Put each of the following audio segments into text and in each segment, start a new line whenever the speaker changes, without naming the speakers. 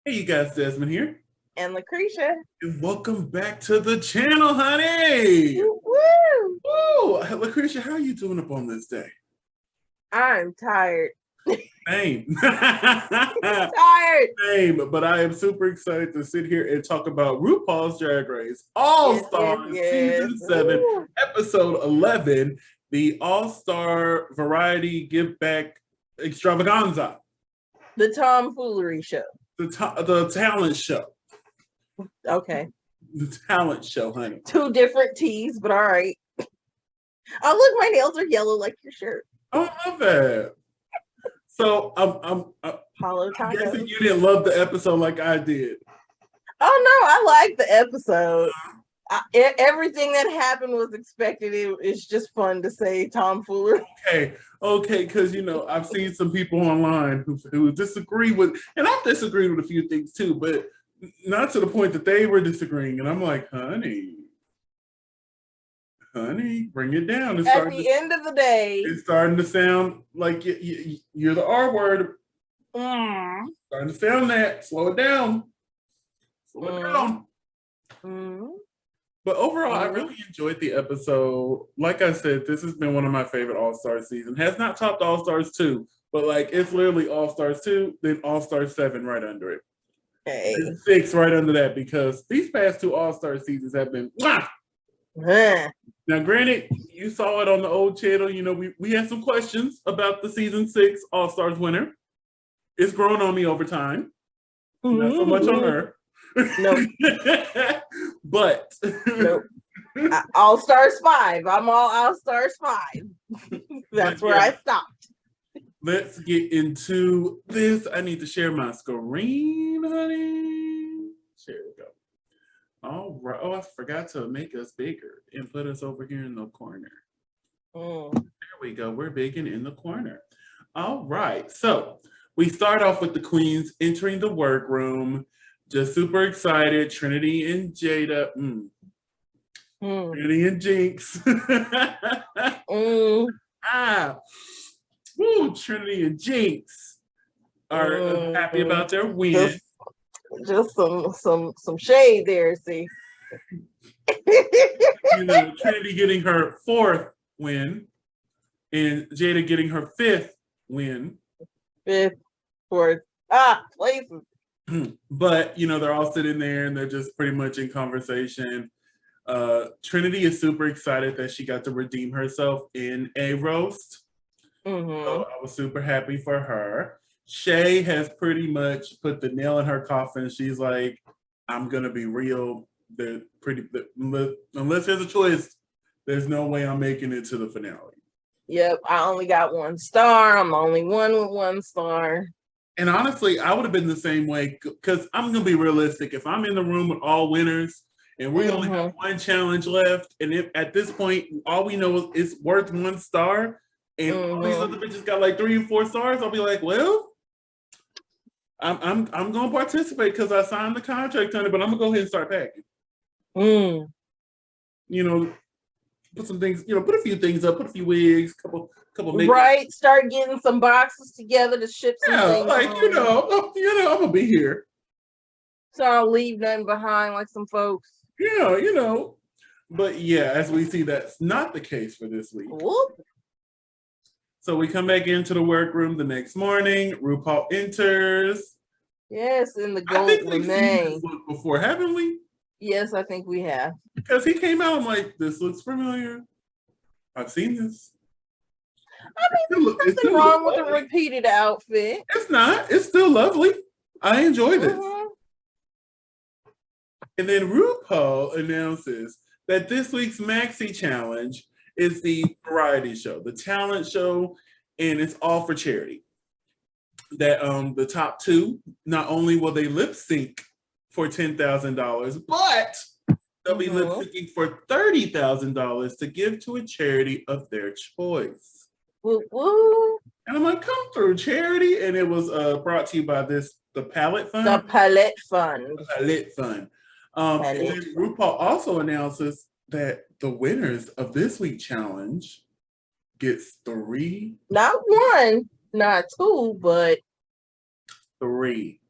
Hey, you guys, Desmond here,
And LaCresha.
and welcome back to the channel, honey.
Woo! Woo!
Woo! LaCresha, how are you doing up on this day?
I'm tired.
Same.
Tired.
Same, but I am super excited to sit here and talk about RuPaul's Drag Race
Yes, yes,
All-Stars
yes.
Season 7,
Woo.
Episode 11, the All-Star Variety Give Back Extravaganza,
The tomfoolery show.
the talent show.
Okay.
The talent show, honey.
Two different teas, but all right. Oh, look, my nails are yellow like your shirt.
Oh, I love that. So I'm guessing you didn't love the episode like I did.
Oh no, I like the episode. Everything that happened was expected. It's just fun to say tomfoolery.
Okay, because I've seen some people online who disagree with, and I've disagreed with a few things too, but not to the point that they were disagreeing. And I'm like, honey, bring it down.
At the end of the day,
it's starting to sound like you're the R word. Starting to sound that. Slow it down. Slow it down. But overall, I really enjoyed the episode. Like I said, this has been one of my favorite All-Star seasons. Has not topped All-Stars 2, but it's literally All-Stars 2, then All-Stars 7 right under it.
Okay.
6 right under that, because these past 2 All-Star seasons have been Now, granted, you saw it on the old channel. We had some questions about the season 6 All-Stars winner. It's grown on me over time. Not so much on her.
No.
But
nope. All-Stars 5. I'm all All-Stars 5. That's where I stopped.
Let's get into this. I need to share my screen, honey. There we go. All right. Oh, I forgot to make us bigger and put us over here in the corner. There we go. We're big and in the corner. All right. So we start off with the queens entering the workroom. Just super excited. Trinity and Jada. Trinity and Jinx. Trinity and Jinx are happy about their win.
Just some shade there, see.
Trinity getting her 4th win and Jada getting her 5th win.
5th, 4th. Places.
But they're all sitting there and they're just pretty much in conversation. Trinity is super excited that she got to redeem herself in a roast. So I was super happy for her. Shay has pretty much put the nail in her coffin. She's like, I'm gonna be real. Unless there's a choice, there's no way I'm making it to the finale.
Yep, I only got 1 star. I'm the only one with 1 star.
And honestly, I would have been the same way, because I'm going to be realistic. If I'm in the room with all winners and we only have 1 challenge left, and if at this point, all we know is it's worth 1 star, and all these other bitches got like 3 or 4 stars, I'll be like, well, I'm going to participate because I signed the contract on it, but I'm going to go ahead and start packing. Put some things, put a few things up, put a few wigs, couple makeup.
Right, start getting some boxes together to ship some things.
I'm gonna be here.
So I'll leave nothing behind like some folks.
But yeah, as we see, that's not the case for this week.
Whoop.
So we come back into the workroom the next morning. RuPaul enters.
Yes, in the gold limousine.
Seen this look before, haven't we?
Yes, I think we have.
Because he came out, I'm like, this looks familiar. I've seen this.
I mean, there's nothing wrong with a repeated outfit.
It's not. It's still lovely. I enjoy this. And then RuPaul announces that this week's Maxi Challenge is the variety show, the talent show, and it's all for charity. That the top 2, not only will they lip sync for $10,000, but they'll be lip syncing for $30,000 to give to a charity of their choice.
Woo woo.
And I'm like, come through, charity. And it was brought to you by the Palette Fund.
The Palette Fund.
The Palette Fund. And then RuPaul also announces that the winners of this week's challenge gets 3.
Not 1, not 2, but
3.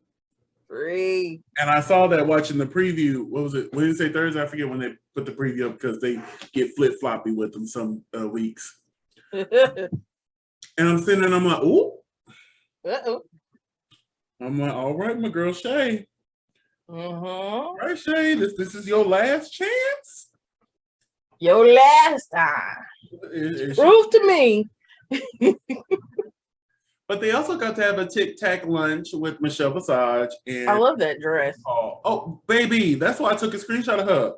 Free.
And I saw that watching the preview. What was it? Wednesday, Thursday? I forget when they put the preview up because they get flip-floppy with them some weeks. And I'm sitting there and I'm like, ooh.
Uh-oh.
I'm like, all right, my girl Shay.
All
right, Shay, this is your last chance.
Your last time. Prove to me.
But they also got to have a Tic Tac lunch with Michelle Visage. And
I love that dress.
Oh, baby, that's why I took a screenshot of her.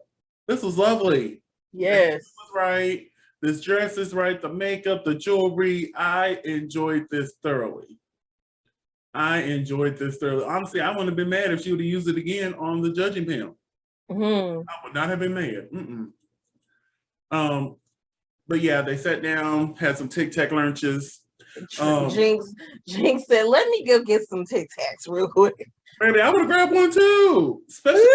This was lovely.
Yes.
This was right. This dress is right. The makeup, the jewelry. I enjoyed this thoroughly. Honestly, I wouldn't have been mad if she would have used it again on the judging panel.
Mm-hmm.
I would not have been mad. But yeah, they sat down, had some Tic Tac lunches.
Jinx said, "Let me go get some Tic Tacs real quick."
Baby, I would have grabbed one too. Especially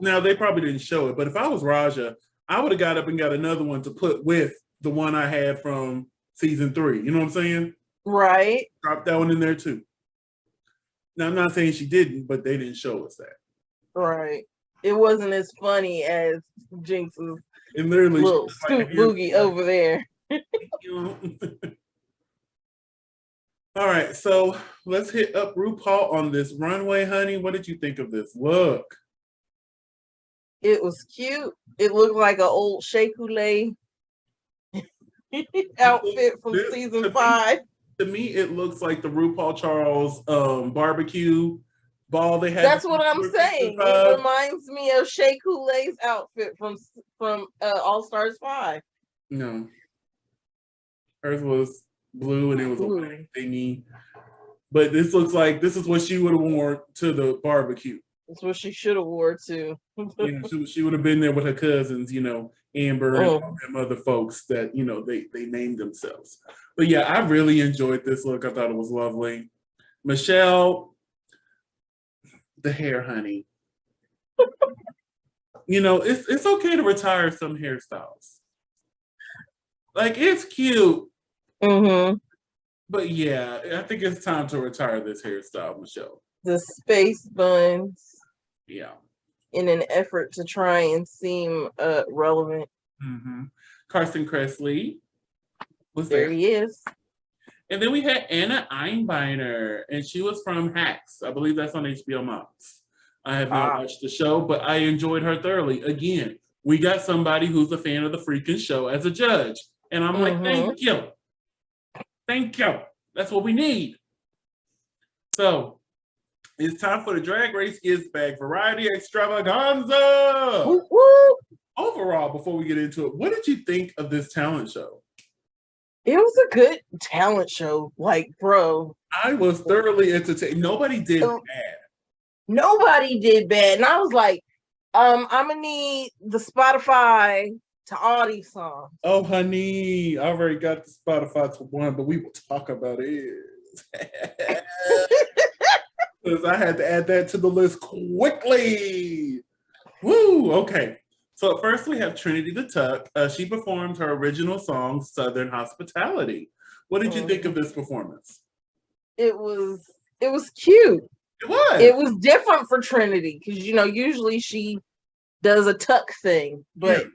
now they probably didn't show it, but if I was Raja, I would have got up and got another one to put with the one I had from season 3. You know what I'm saying?
Right.
Drop that one in there too. Now I'm not saying she didn't, but they didn't show us that.
Right. It wasn't as funny as Jinx's
and literally
little scoop boogie over there.
All right, so let's hit up RuPaul on this runway, honey. What did you think of this look?
It was cute. It looked like an old Shea Coulee outfit from season 5.
To me, it looks like the RuPaul Charles barbecue ball they had.
That's what I'm saying. It reminds me of Shea Coulee's outfit from All Stars 5.
No. Hers was blue and it was a white thingy. But this looks like this is what she would have worn to the barbecue.
That's what she should have wore too.
She would have been there with her cousins, Amber and them other folks that, they named themselves. But yeah, I really enjoyed this look. I thought it was lovely. Michelle, the hair, honey. It's okay to retire some hairstyles. Like, it's cute.
Mm-hmm.
But yeah, I think it's time to retire this hairstyle, Michelle.
The space buns.
Yeah.
In an effort to try and seem relevant.
Mm-hmm. Carson Kressley was
there. He is.
And then we had Anna Einbeiner, and she was from Hacks. I believe that's on HBO Max. I have not watched the show, but I enjoyed her thoroughly. Again, we got somebody who's a fan of the freaking show as a judge. And I'm like, thank you. Thank you. That's what we need. So it's time for the Drag Race Gives Back Variety Extravaganza.
Woo, woo.
Overall, before we get into it, what did you think of this talent show?
It was a good talent show. Like, bro.
I was thoroughly entertained. Nobody did bad.
Nobody did bad. And I was like, I'm going to need the Spotify to all these songs.
Oh, honey, I already got the Spotify to one, but we will talk about it. Because I had to add that to the list quickly. Woo, okay. So first we have Trinity the Tuck. She performed her original song, Southern Hospitality. What did you think of this performance?
It was cute.
It was.
It was different for Trinity because, usually she does a tuck thing, but...
Yeah.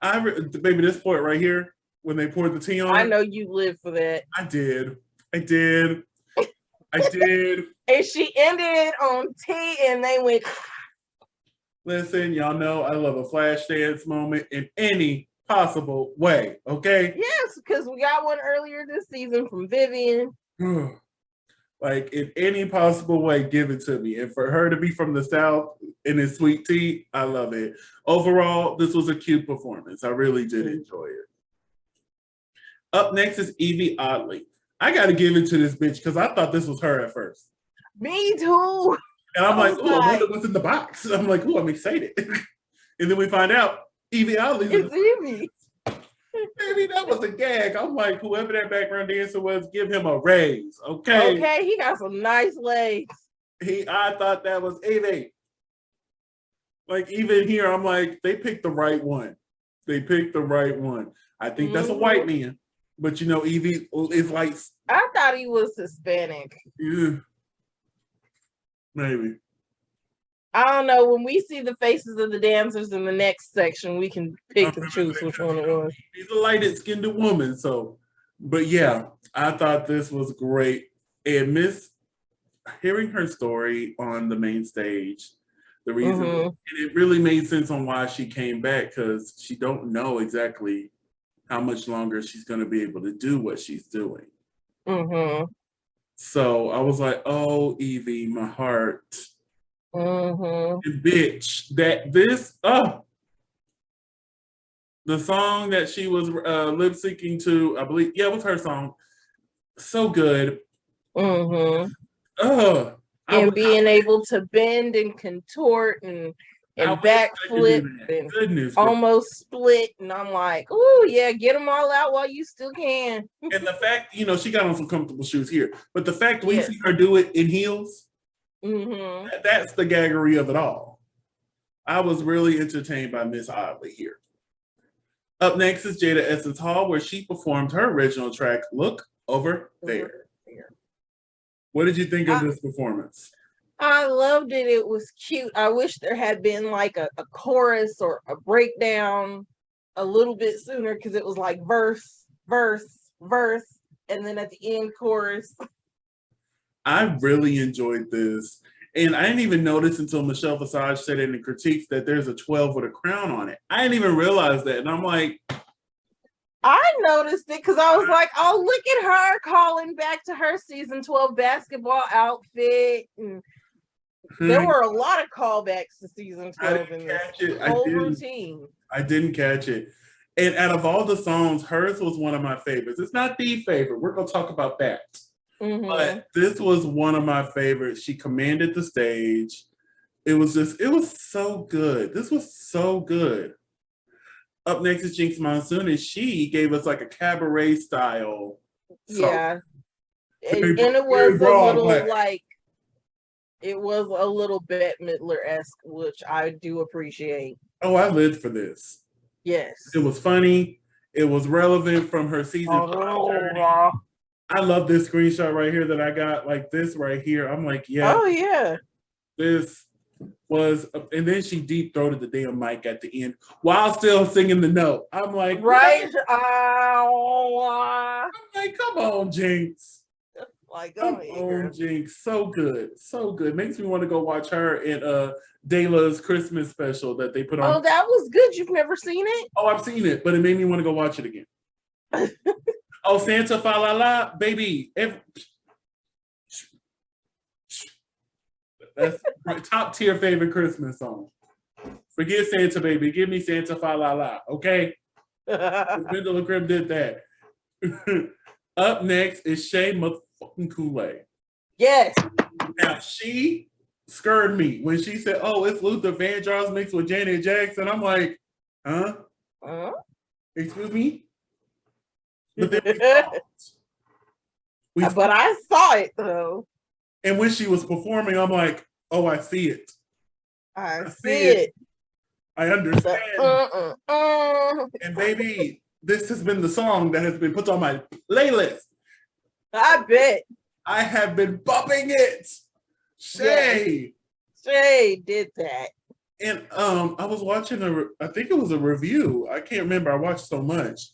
Baby, this point right here, when they poured the tea on
I know you live for that.
I did. And she
ended it on tea and they went...
Listen, y'all know I love a flash dance moment in any possible way, okay?
Yes, because we got one earlier this season from Vivian.
Like, in any possible way, give it to me. And for her to be from the South in this sweet tea, I love it. Overall, this was a cute performance. I really did enjoy it. Up next is Evie Oddly. I got to give it to this bitch because I thought this was her at first.
Me too.
And I'm like, oh, I wonder what's in the box. I'm like, oh, I'm excited. And then we find out Evie Oddly.
It's Evie.
Baby, that was a gag. I'm like, whoever that background dancer was, give him a raise, okay?
Okay, he got some nice legs.
I thought that was Evie. Like, even here, I'm like, they picked the right one. I think that's a white man. But, Evie is like...
I thought he was Hispanic.
Yeah. Maybe.
I don't know. When we see the faces of the dancers in the next section, we can pick and choose which one it was.
She's a lighted-skinned woman, so. But yeah, I thought this was great. And hearing her story on the main stage, the reason, and it really made sense on why she came back, because she don't know exactly how much longer she's going to be able to do what she's doing. So I was like, oh, Evie, my heart. And bitch, the song that she was lip syncing to, I believe, yeah, it was her song. So good.
And being able to bend and contort and backflip and almost split. And I'm like, oh, yeah, get them all out while you still can.
And the fact, she got on some comfortable shoes here. But the fact we see her do it in heels, that's the gaggery of it all. I was really entertained by Miss Oddly here. Up next is Jada Essence Hall, where she performed her original track, Look Over There. What did you think of this performance?
I loved it. It was cute. I wish there had been like a chorus or a breakdown a little bit sooner, because it was like verse, verse, verse, and then at the end chorus.
I really enjoyed this. And I didn't even notice until Michelle Visage said in the critiques that there's a 12 with a crown on it. I didn't even realize that. And I'm like,
I noticed it because I was like, oh, look at her calling back to her season 12 basketball outfit. And there were a lot of callbacks to season 12 in this whole routine.
I didn't catch it. And out of all the songs, hers was one of my favorites. It's not the favorite. We're going to talk about that. But this was one of my favorites. She commanded the stage. It was so good. This was so good. Up next is Jinx Monsoon, and she gave us like a cabaret style song.
Yeah. And it was a little like, it was a little Bette Midler-esque, which I do appreciate.
Oh, I lived for this.
Yes.
It was funny. It was relevant from her season 5. I love this screenshot right here that I got, like this right here. I'm like, yeah.
Oh, yeah.
This was, and then she deep throated the damn mic at the end while still singing the note. I'm like,
right?
I'm like, come on, Jinx.
Like,
come on, Jinx. So good. So good. Makes me want to go watch her in Dayla's Christmas special that they put on.
Oh, that was good. You've never seen it?
Oh, I've seen it, but it made me want to go watch it again. Oh, Santa Fa La La, baby. That's my top tier favorite Christmas song. Forget Santa, baby. Give me Santa Fa La La, okay? Brenda LaCreme did that. Up next is Shay motherfucking Kool-Aid.
Yes.
Now, she scared me when she said, oh, it's Luther Vandross mixed with Janet Jackson. I'm like, huh? Excuse me? But then
but I saw it though.
And when she was performing, I'm like, oh, I see it.
I see it.
I understand. And baby, this has been the song that has been put on my playlist.
I bet.
I have been bumping it. Shay.
Shay did that.
And I was watching I think it was a review. I can't remember. I watched so much.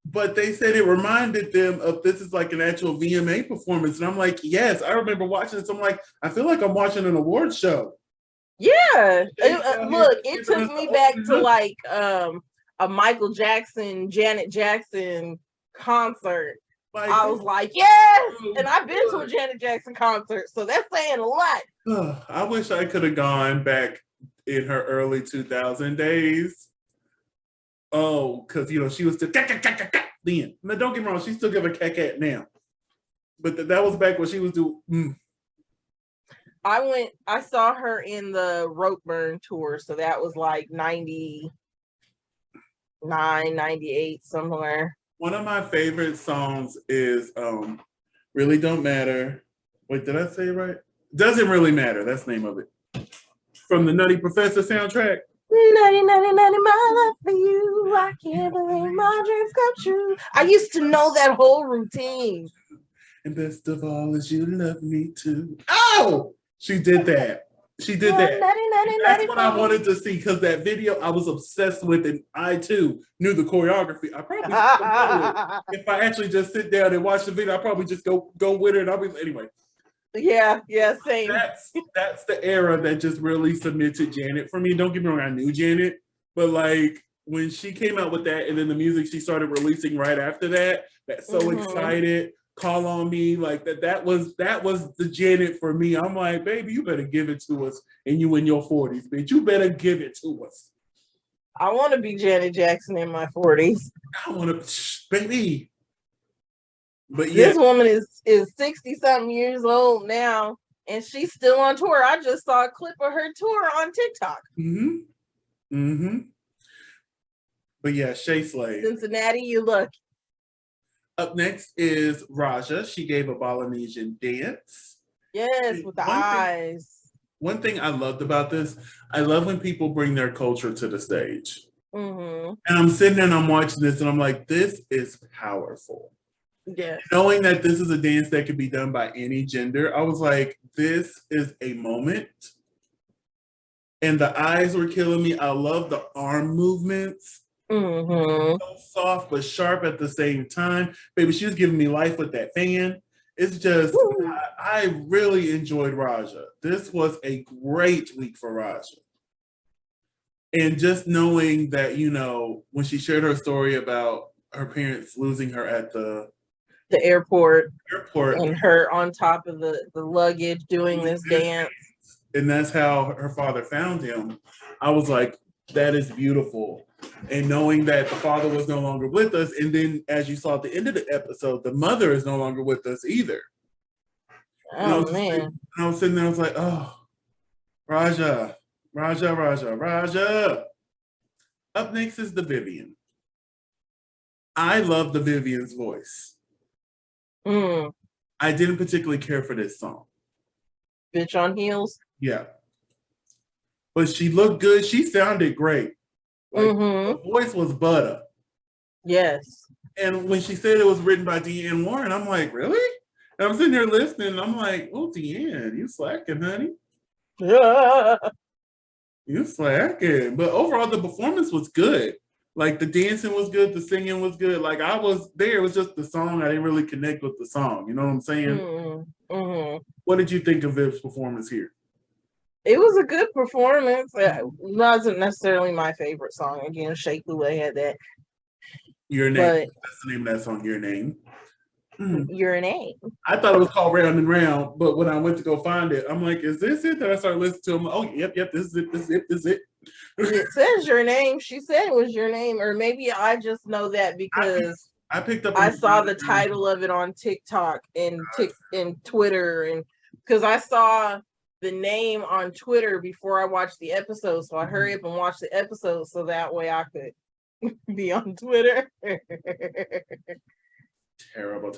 But they said it reminded them of this is like an actual VMA performance. And I'm like, yes, I remember watching this. I'm like, I feel like I'm watching an award show.
Yeah. Look, it took me back to like a Michael Jackson, Janet Jackson concert. Like, I was like, yes! And I've been to a Janet Jackson concert, so that's saying a lot.
I wish I could have gone back in her early 2000 days. Oh, because, she was still then. Now, don't get me wrong, she still give a cat now. But that was back when she was doing.
I saw her in the Ropeburn tour, so that was like 99, 98, somewhere.
One of my favorite songs is Really Don't Matter. Wait, did I say it right? Doesn't Really Matter. That's the name of it. From the Nutty Professor soundtrack.
Nutty, nutty, nutty, my love for you. I can't believe my dreams come true. I used to know that whole routine.
And best of all is you love me too. go. She did that. She did that. That's what I wanted to see because that video I was obsessed with, and I too knew the choreography. I probably know it. If I actually just sit down and watch the video, I probably just go with it. I'll be anyway.
Yeah, same.
That's the era that just really cemented Janet for me. Don't get me wrong, I knew Janet, but like when she came out with that, and then the music she started releasing right after that, that's so excited. Call on Me, like that was the Janet for me. I'm like, baby, you better give it to us, and you in your 40s, bitch. You better give it to us.
I want to be Janet Jackson in my 40s.
I want to, baby. But yeah,
this woman is 60-something years old now, and she's still on tour. I just saw a clip of her tour on TikTok.
But yeah, Shay Slade.
Cincinnati, you look.
Up next is Raja. She gave a Balinesian dance.
Yes, with the eyes.
One thing I loved about this, I love when people bring their culture to the stage.
And
I'm sitting there and I'm watching this and I'm like, this is powerful.
Yeah.
Knowing that this is a dance that could be done by any gender, I was like, this is a moment. And the eyes were killing me. I love the arm movements. So soft but sharp at the same time. Baby, she was giving me life with that fan. It's just, I really enjoyed Raja. This was a great week for Raja. And just knowing that, you know, when she shared her story about her parents losing her at the
airport and her on top of the luggage doing this dance.
And that's how her father found him. I was like, that is beautiful. And knowing that the father was no longer with us, and then as you saw at the end of the episode, the mother is no longer with us either.
Oh, man.
I was sitting there, I was like, oh, Raja. Up next is the Vivian. I love the Vivian's voice. I didn't particularly care for this song.
Bitch on Heels?
Yeah. But she looked good. She sounded great. Like, the voice was butter.
Yes.
And when she said it was written by Deanne Warren, I'm like, really? And I'm sitting there listening, and I'm like, oh, Deanne, you slacking, honey. You slacking. But overall, the performance was good. Like, the dancing was good. The singing was good. Like, I was there. It was just the song. I didn't really connect with the song. You know what I'm saying? What did you think of Viv's performance here?
It was a good performance. It wasn't necessarily my favorite song. Again, Shake Louie had that.
Your Name. That's the name of that song, Your Name.
Your Name.
I thought it was called Round and Round, but when I went to go find it, I'm like, is this it? Then I started listening to him. Oh, yep, this is it.
It says Your Name. She said it was Your Name, or maybe I just know that because
I picked up.
I saw the title of it on TikTok and Twitter, and because I saw the name on Twitter before I watched the episode, so I hurry up and watch the episode so that way I could be on Twitter.
Terrible.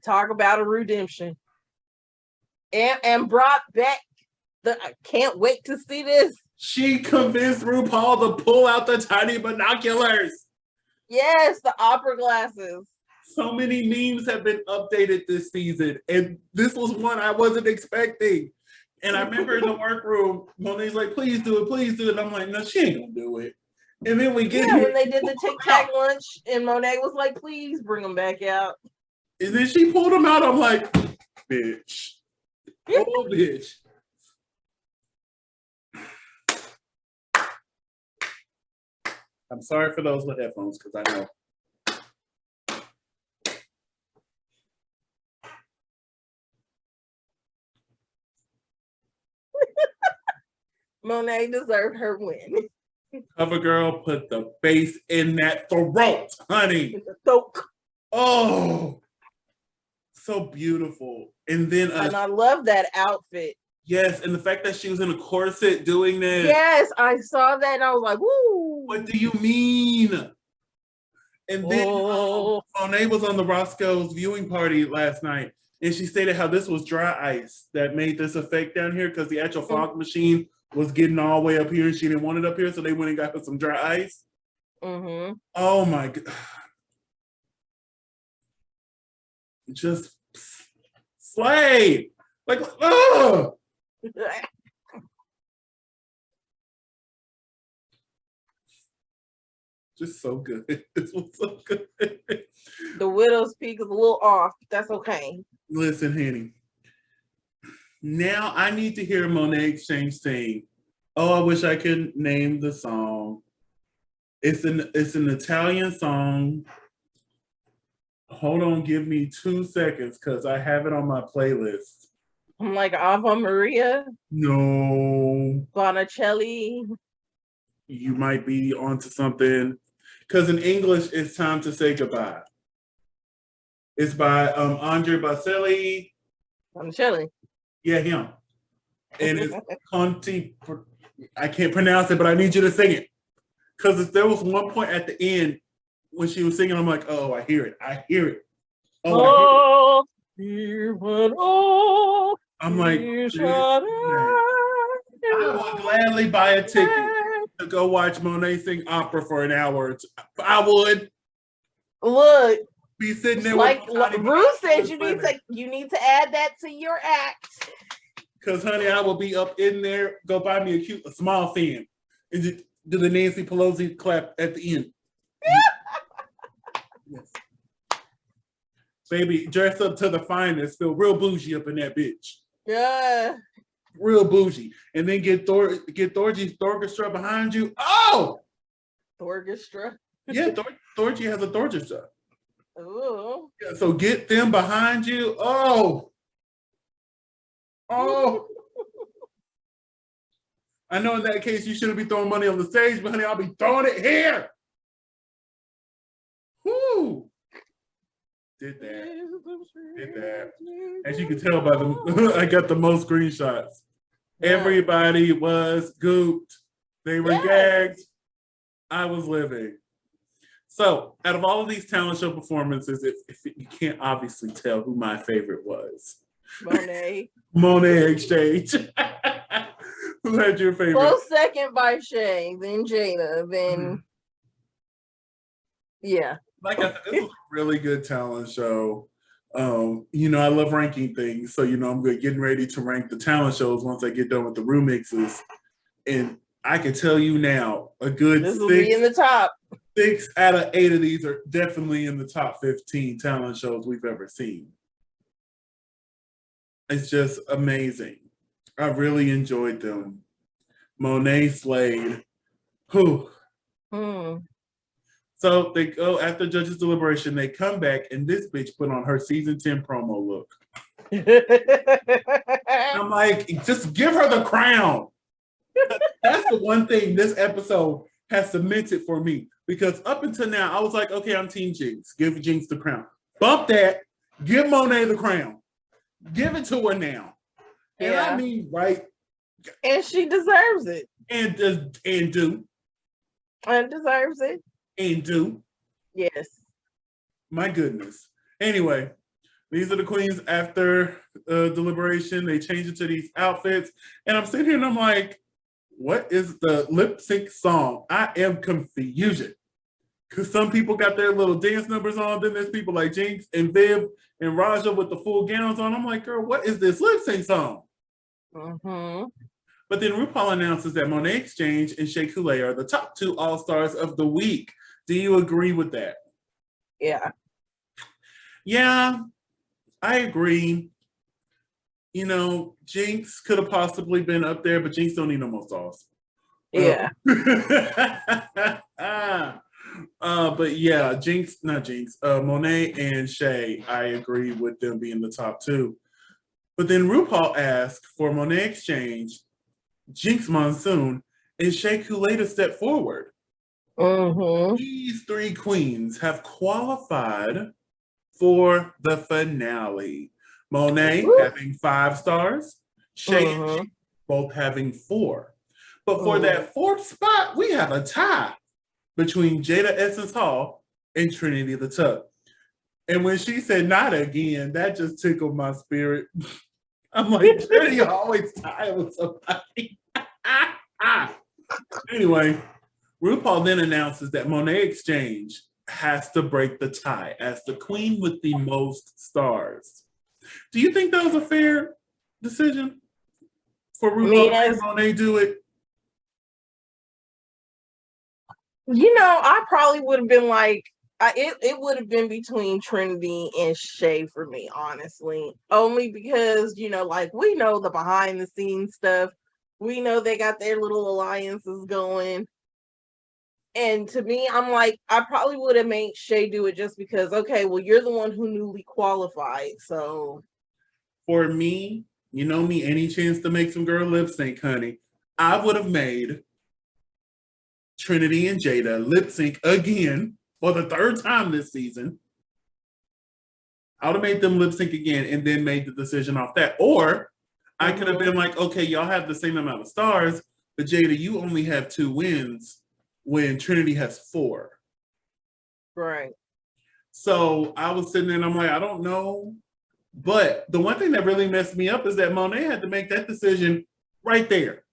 Talk about a redemption. And brought back I can't wait to see this.
She convinced RuPaul to pull out the tiny binoculars.
Yes, the opera glasses.
So many memes have been updated this season, and this was one I wasn't expecting. And I remember in the workroom, Monet's like, please do it. And I'm like, no, she ain't gonna do it. And then we get here.
When they did the Tic Tac lunch, and Monet was like, please bring them back out.
And then she pulled them out. I'm like, bitch. Oh, bitch. I'm sorry for those with headphones, because I know.
Monet deserved her win.
CoverGirl put the bass in that throat, honey. Oh, so beautiful. And then
and I love that outfit.
Yes, and the fact that she was in a corset doing this.
Yes, I saw that and I was like, woo.
What do you mean? And then Monet was on the Roscoe's viewing party last night, and she stated how this was dry ice that made this effect down here because the actual fog machine was getting all the way up here and she didn't want it up here, so they went and got her some dry ice. Oh my God. just slayed. Like, oh! Just so good. This was so good.
The widow's peak is a little off. That's okay.
Listen, Henny. Now I need to hear Monet X Change sing. Oh, I wish I could name the song. It's an Italian song. Hold on, give me 2 seconds because I have it on my playlist.
I'm like Ave Maria.
No.
Bonicelli.
You might be onto something. Because in English, it's Time to Say Goodbye. It's by Andre Bocelli.
Bonicelli.
Yeah, him. And it's Conti. I can't pronounce it, but I need you to sing it. Because there was one point at the end when she was singing, I'm like, oh, I hear it. I hear it. Oh, I'm like, I would gladly buy a ticket to go watch Monet sing opera for an hour. I would.
Look.
Be sitting there
like Ruth said, you need to add that to your act.
Because, honey, I will be up in there, go buy me a small fan, and just do the Nancy Pelosi clap at the end. Yes. Baby, dress up to the finest, feel real bougie up in that bitch.
Yeah.
Real bougie. And then get Thorgy's Thorchestra behind you. Oh!
Thorchestra?
Yeah, Thorgy has a Thorchestra.
Ooh.
Yeah, so get them behind you. Oh! Oh! I know in that case you shouldn't be throwing money on the stage, but honey, I'll be throwing it here. Whoo! Did that. As you can tell by I got the most screenshots. Yeah. Everybody was gooped. They were gagged. I was living. So, out of all of these talent show performances, if you can't obviously tell who my favorite was. Monet X Change. Who had your favorite?
Close second by Shay, then Jada, then yeah.
Like I said, this was a really good talent show. You know, I love ranking things, so you know I'm getting ready to rank the talent shows once I get done with the remixes. And I can tell you now, a good
this will be in the top.
6 out of 8 of these are definitely in the top 15 talent shows we've ever seen. It's just amazing. I really enjoyed them. Monet slayed. Whew. So they go after judges' deliberation, they come back and this bitch put on her season 10 promo look. I'm like, just give her the crown. That's the one thing this episode has cemented for me. Because up until now, I was like, okay, I'm Team Jinx. Give Jinx the crown. Bump that. Give Monet the crown. Give it to her now. And I mean, right?
And she deserves it.
And do.
And deserves it.
And do.
Yes.
My goodness. Anyway, these are the queens after deliberation. They change into these outfits. And I'm sitting here and I'm like, what is the lip sync song? I am confused. Because some people got their little dance numbers on. Then there's people like Jinx and Viv and Raja with the full gowns on. I'm like, girl, what is this lip sync song?
Mm-hmm.
But then RuPaul announces that Monet X Change and Shea Coulee are the top 2 all-stars of the week. Do you agree with that?
Yeah.
Yeah, I agree. You know, Jinx could have possibly been up there, but Jinx don't need no more sauce.
Yeah.
But yeah, Monet and Shea, I agree with them being the top 2. But then RuPaul asked for Monet X Change, Jinx Monsoon, and Shea Coulee to step forward.
Mm-hmm.
These 3 queens have qualified for the finale. Monet having 5 stars, Shea and Jinx both having 4. But for that 4th spot, we have a tie between Jada Essence Hall and Trinity the Tuck. And when she said not again, that just tickled my spirit. I'm like, Trinity always tied with somebody. Anyway, RuPaul then announces that Monet X Change has to break the tie as the queen with the most stars. Do you think that was a fair decision for RuPaul to let Monet do it?
You know, I probably would have been like, it would have been between Trinity and Shay for me, honestly. Only because, you know, like we know the behind the scenes stuff. We know they got their little alliances going. And to me, I'm like, I probably would have made Shay do it just because, okay, well, you're the one who newly qualified. So
for me, you know me, any chance to make some girl lip sync, honey, I would have made Trinity and Jada lip sync again for the third time this season. I would have made them lip sync again and then made the decision off that. Or I could have been like, okay, y'all have the same amount of stars, but Jada, you only have 2 wins when Trinity has 4.
Right.
So I was sitting there and I'm like, I don't know. But the one thing that really messed me up is that Monet had to make that decision right there.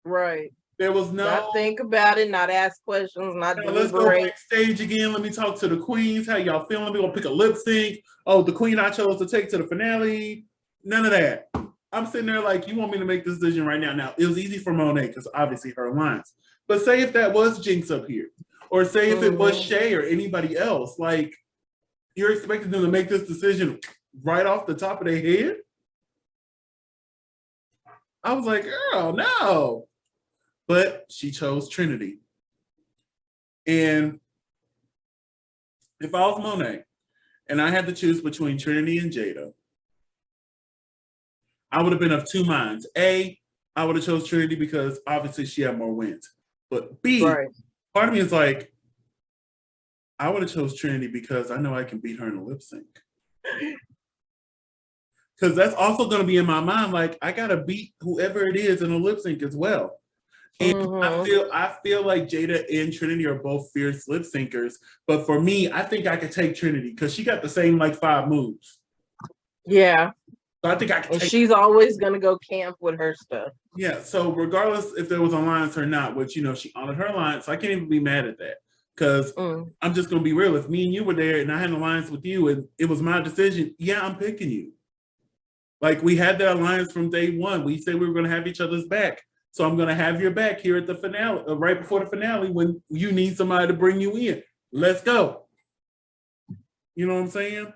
Right.
There was no...
Not think about it, not ask questions, not deliberate.
Let's go backstage again. Let me talk to the queens. How y'all feeling? We're going to pick a lip sync. Oh, the queen I chose to take to the finale. None of that. I'm sitting there like, you want me to make this decision right now. Now, it was easy for Monet because obviously her alliance. But say if that was Jinx up here. Or say if it was Shay or anybody else. Like, you're expecting them to make this decision right off the top of their head? I was like, girl, no. But she chose Trinity. And if I was Monet and I had to choose between Trinity and Jada, I would have been of 2 minds. A, I would have chose Trinity because obviously she had more wins. But B, part of me is like, I would have chose Trinity because I know I can beat her in a lip sync. Because that's also going to be in my mind, like, I got to beat whoever it is in a lip sync as well. And I feel like Jada and Trinity are both fierce lip syncers. But for me, I think I could take Trinity because she got the same, like, 5 moves.
Yeah.
So I think I can take
she's always going to go camp with her stuff.
Yeah, so regardless if there was an alliance or not, which, you know, she honored her alliance, so I can't even be mad at that. Because I'm just going to be real. If me and you were there and I had an alliance with you and it was my decision, yeah, I'm picking you. Like, we had that alliance from day one. We said we were going to have each other's back. So I'm going to have your back here at the finale, right before the finale, when you need somebody to bring you in. Let's go. You know what I'm saying?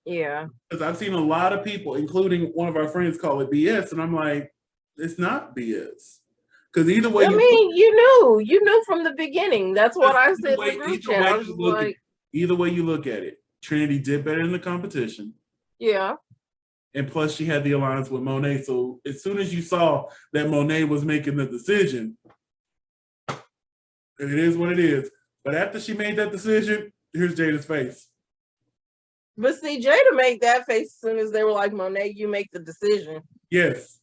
Yeah.
Because I've seen a lot of people, including one of our friends, call it BS. And I'm like, it's not BS. Because either way,
you knew from the beginning. That's what I said in the group chat. I was like,
either way you look at it, Trinity did better in the competition.
Yeah.
And plus, she had the alliance with Monet. So as soon as you saw that Monet was making the decision, it is what it is. But after she made that decision, here's Jada's face.
But see, Jada made that face as soon as they were like, Monet, you make the decision.
Yes.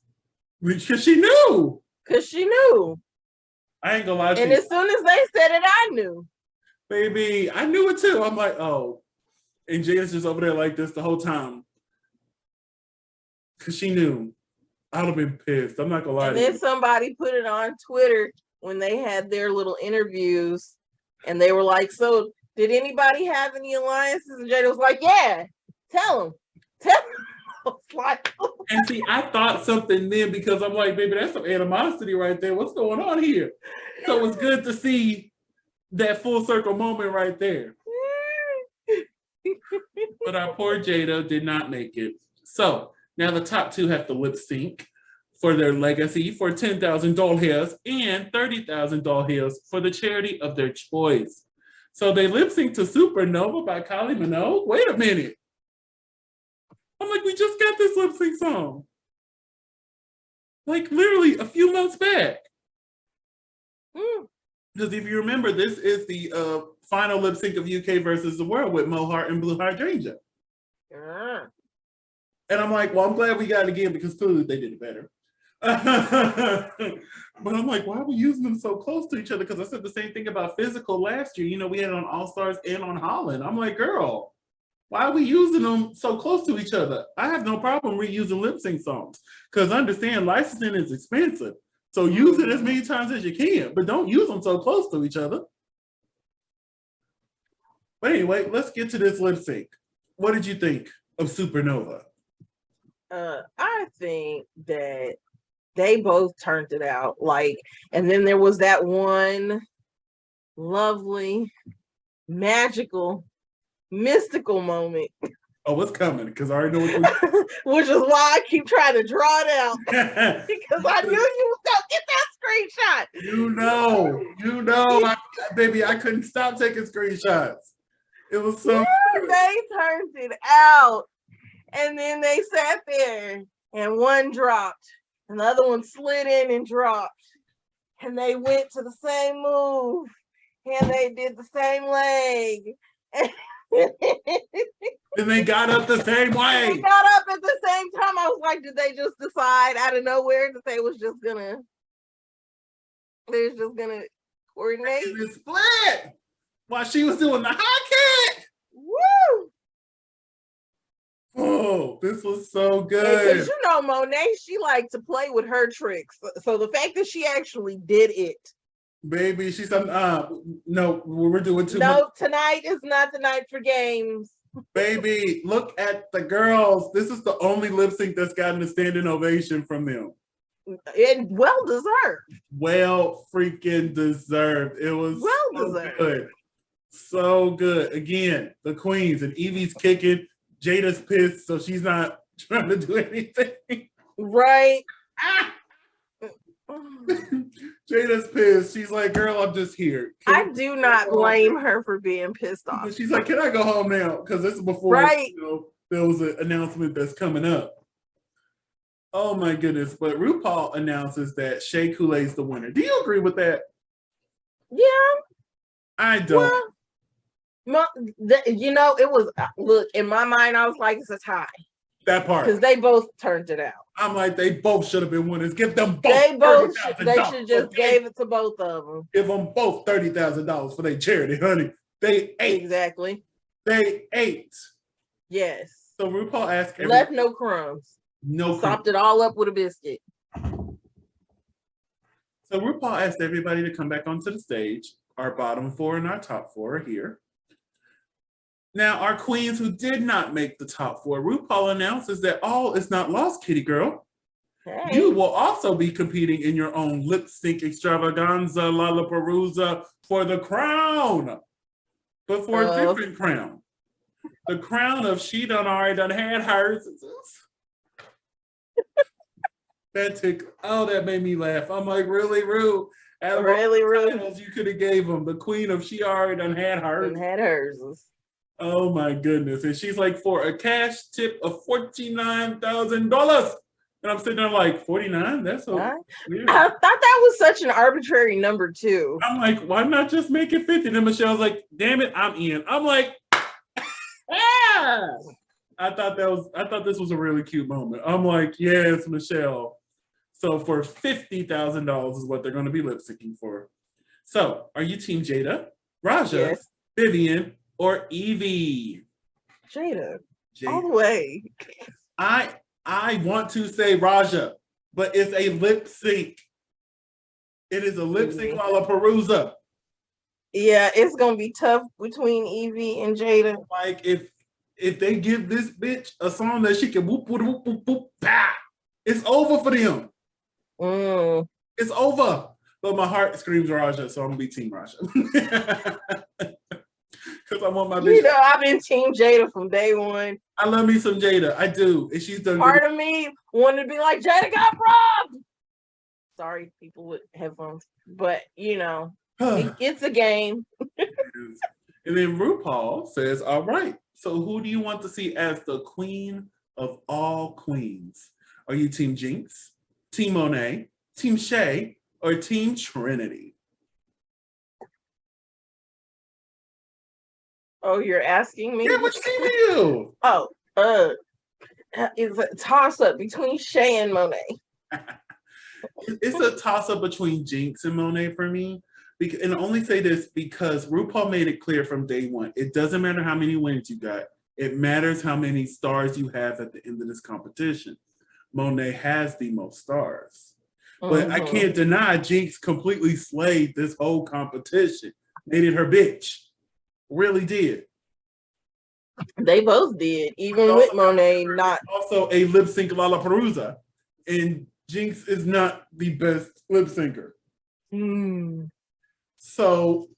Because she knew. I ain't gonna lie to you.
And as soon as they said it, I knew.
Baby, I knew it too. I'm like, oh. And Jada's just over there like this the whole time. Because she knew. I would have been pissed. I'm not gonna lie to you.
And then somebody put it on Twitter when they had their little interviews. And they were like, so did anybody have any alliances? And Jada was like, yeah, tell them. I was like,
and see, I thought something then because I'm like, baby, that's some animosity right there. What's going on here? So it's good to see that full circle moment right there. But our poor Jada did not make it. So now the top 2 have to lip sync for their legacy for 10,000 doll hairs and 30,000 doll hairs for the charity of their choice. So they lip sync to Supernova by Kylie Minogue. Wait a minute. I'm like, we just got this lip sync song. Like literally a few months back. Because if you remember, this is the final lip sync of UK versus the world with Mo Heart and Blue Hydrangea. And I'm like, well, I'm glad we got it again because clearly they did it better. But I'm like, why are we using them so close to each other? Because I said the same thing about Physical last year. You know, we had it on All Stars and on Holland. I'm like, girl, why are we using them so close to each other? I have no problem reusing lip sync songs because understand licensing is expensive. So use it as many times as you can, but don't use them so close to each other. But anyway, let's get to this lip sync. What did you think of Supernova?
I think that they both turned it out. And then there was that one lovely, magical, mystical moment.
Oh, it's coming because I already know what
which is why I keep trying to draw it out because I knew you was gonna get that screenshot.
You know, baby, I couldn't stop taking screenshots. It was so good.
They turned it out, and then they sat there, and one dropped, and the other one slid in and dropped, and they went to the same move, and they did the same leg.
And they got up the same way.
They got up at the same time. I was like, did they just decide out of nowhere that they was just gonna coordinate?
It split while she was doing the high kick.
Woo!
Oh, this was so good.
Because Monet, she liked to play with her tricks. So the fact that she actually did it.
Baby, she said, no, we're doing too much.
No, tonight is not the night for games.
Baby, look at the girls. This is the only lip sync that's gotten a standing ovation from them.
And well deserved.
Well freaking deserved. It was
well
so
deserved.
Good. So good. Again, the queens, and Evie's kicking. Jada's pissed, so she's not trying to do anything.
Right.
Jada's pissed. She's like, girl, I'm just here.
I do not blame her for being pissed off.
She's like, can I go home now? Because this is before there was an announcement that's coming up. Oh my goodness. But RuPaul announces that Shea Coulee's the winner. Do you agree with that?
Yeah.
I don't.
Well, it was, look, in my mind, I was like, it's a tie.
That part.
Because they both turned it out.
I'm like, they both should have been winners. Give them both.
They should just gave it to both of them.
Give them both $30,000 for their charity, honey. They ate.
Exactly.
They ate.
Yes.
So RuPaul asked
left no crumbs. Sopped it all up with a biscuit.
So RuPaul asked everybody to come back onto the stage. Our bottom four and our top four are here. Now, our queens who did not make the top four, RuPaul announces that all is not lost, kitty girl. Hey. You will also be competing in your own lip sync extravaganza, Lollapalooza for the crown, but for a different crown. The crown of she done already done had hers. That made me laugh. I'm like, really, Ru?
Really, Ru?
You could have gave them the queen of she already done had hers.
Had hers.
Oh my goodness. And she's like, for a cash tip of $49,000. And I'm sitting there like, 49? That's so weird.
I thought that was such an arbitrary number too.
I'm like, why not just make it 50? And Michelle's like, damn it, I'm in. I'm like, ah! I thought this was a really cute moment. I'm like, yes, Michelle. So for $50,000 is what they're going to be lip syncing for. So are you team Jada, Raja, Vivian, or Evie?
Jada. All the way.
I want to say Raja, but it's a lip sync. It is a lip sync Lollapalooza.
Yeah, it's gonna be tough between Evie and Jada.
Like if they give this bitch a song that she can whoop whoop whoop whoop whoop, bah, it's over for them. It's over. But my heart screams Raja, so I'm gonna be team Raja. Because I want my bitch.
I've been team Jada from day one.
I love me some Jada. I do. And she's done
part of me wanted to be like, Jada got robbed. Sorry, people with headphones. But it's a game.
And then RuPaul says, all right, so who do you want to see as the queen of all queens? Are you team Jinx, team Monet, team Shea, or team Trinity?
Oh, you're asking me?
Yeah, which team are you?
It's a toss-up between Shea and Monet.
It's a toss-up between Jinx and Monet for me. And I only say this because RuPaul made it clear from day one. It doesn't matter how many wins you got. It matters how many stars you have at the end of this competition. Monet has the most stars. But I can't deny Jinx completely slayed this whole competition. Made it her bitch. Really did.
They both did, even with Monet not.
Also a lip sync Lollapalooza, and Jinx is not the best lip syncer. So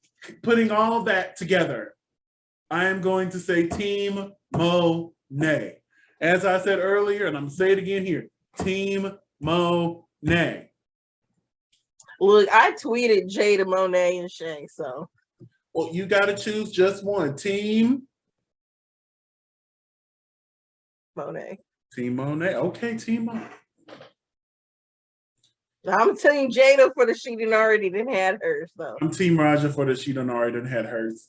putting all that together, I am going to say Team Monet. As I said earlier, and I'm gonna say it again here, Team Monet.
Look, I tweeted Jada, Monet, and Shay, so.
Well, you got to choose just one. Team
Monet.
Team Monet. Okay, Team Monet.
I'm Team Jada for the she done already done had hers, though.
I'm Team Raja for the she done already done had hers.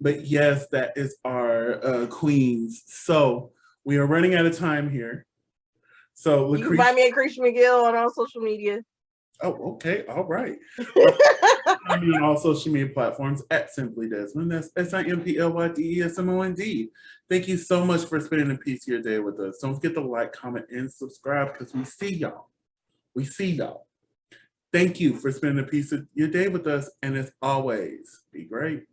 But yes, that is our queens. So we are running out of time here. So
you can find me at Creature McGill on all social media.
Oh, okay. All right. I'm on all social media platforms at Simply Desmond. That's SIMPLYDESMOND. Thank you so much for spending a piece of your day with us. Don't forget to like, comment, and subscribe because we see y'all. We see y'all. Thank you for spending a piece of your day with us. And as always, be great.